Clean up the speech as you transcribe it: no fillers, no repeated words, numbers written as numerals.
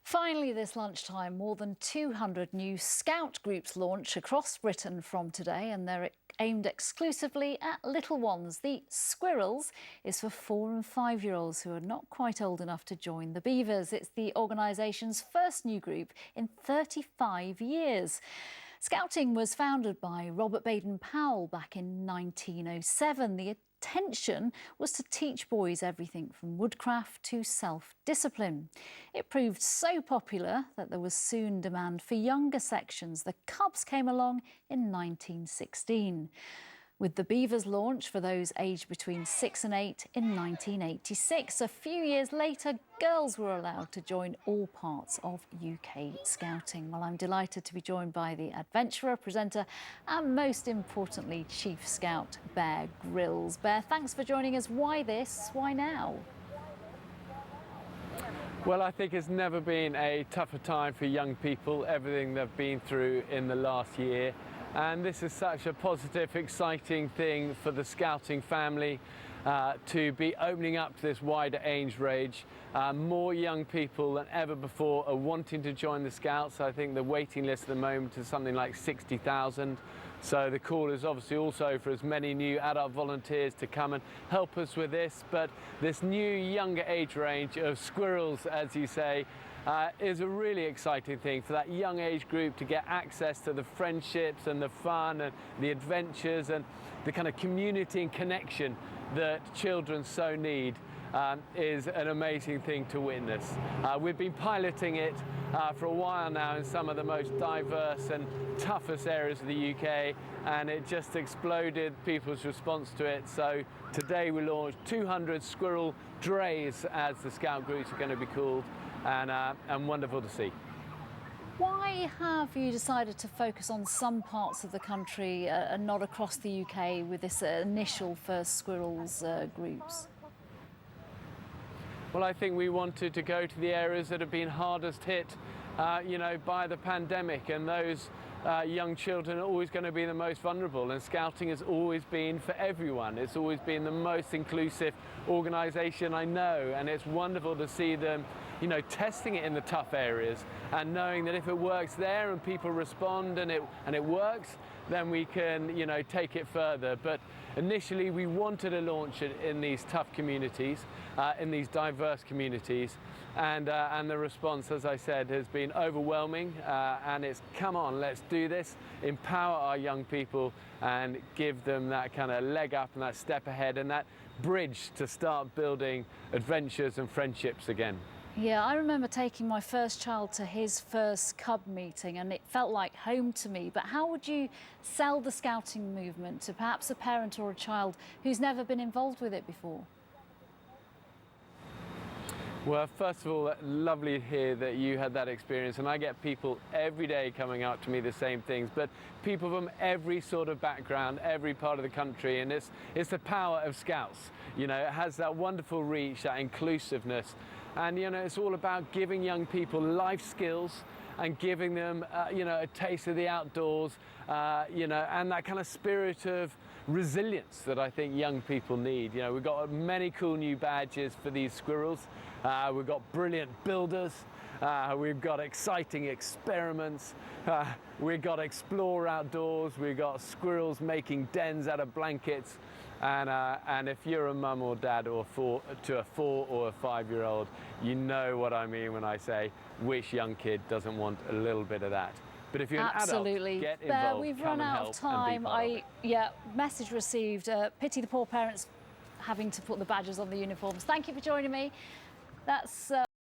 Finally this lunchtime, more than 200 new Scout groups launch across Britain from today, and they're aimed exclusively at little ones. The Squirrels is for 4 and 5-year-olds who are not quite old enough to join the Beavers. It's the organisation's first new group in 35 years. Scouting was founded by Robert Baden-Powell back in 1907. The intention was to teach boys everything from woodcraft to self-discipline. It proved so popular that there was soon demand for younger sections. The Cubs came along in 1916. With the Beavers launch for those aged between 6 and 8 in 1986. A few years later, girls were allowed to join all parts of UK Scouting. Well, I'm delighted to be joined by the adventurer, presenter and most importantly, Chief Scout Bear Grylls. Bear, thanks for joining us. Why this? Why now? Well, I think it's never been a tougher time for young people, everything they've been through in the last year. And this is such a positive, exciting thing for the Scouting family to be opening up to this wider age range. More young people than ever before are wanting to join the Scouts. I think the waiting list at the moment is something like 60,000. So the call is obviously also for as many new adult volunteers to come and help us with this. But this new younger age range of Squirrels, as you say, is a really exciting thing for that young age group to get access to the friendships and the fun and the adventures and the kind of community and connection that children so need. Is an amazing thing to witness. We've been piloting it for a while now in some of the most diverse and toughest areas of the UK, and it just exploded, people's response to it. So today we launched 200 Squirrel Dreys, as the Scout groups are going to be called, and wonderful to see. Why have you decided to focus on some parts of the country and not across the UK with this initial first Squirrels groups? Well, I think we wanted to go to the areas that have been hardest hit, by the pandemic, and those young children are always going to be the most vulnerable, and Scouting has always been for everyone. It's always been the most inclusive organisation I know, and it's wonderful to see them testing it in the tough areas and knowing that if it works there and people respond and it works, then we can take it further. But initially we wanted to launch it in these tough communities, in these diverse communities, and the response, as I said, has been overwhelming, and it's come on, let's do this, empower our young people and give them that kind of leg up and that step ahead and that bridge to start building adventures and friendships again. Yeah, I remember taking my first child to his first Cub meeting and it felt like home to me. But how would you sell the Scouting movement to perhaps a parent or a child who's never been involved with it before? Well, first of all, lovely to hear that you had that experience, and I get people every day coming up to me the same things, but people from every sort of background, every part of the country, and it's the power of Scouts. It has that wonderful reach, that inclusiveness, and it's all about giving young people life skills and giving them a taste of the outdoors, and that kind of spirit of resilience that I think young people need. We've got many cool new badges for these Squirrels. We've got brilliant builders. We've got exciting experiments. We've got explore outdoors. We've got Squirrels making dens out of blankets. And if you're a mum or dad or to a 4 or a 5-year-old, you know what I mean when I say which young kid doesn't want a little bit of that. But if you're an adult, get involved. We've run out of time. Message received. Pity the poor parents having to put the badges on the uniforms. Thank you for joining me. That's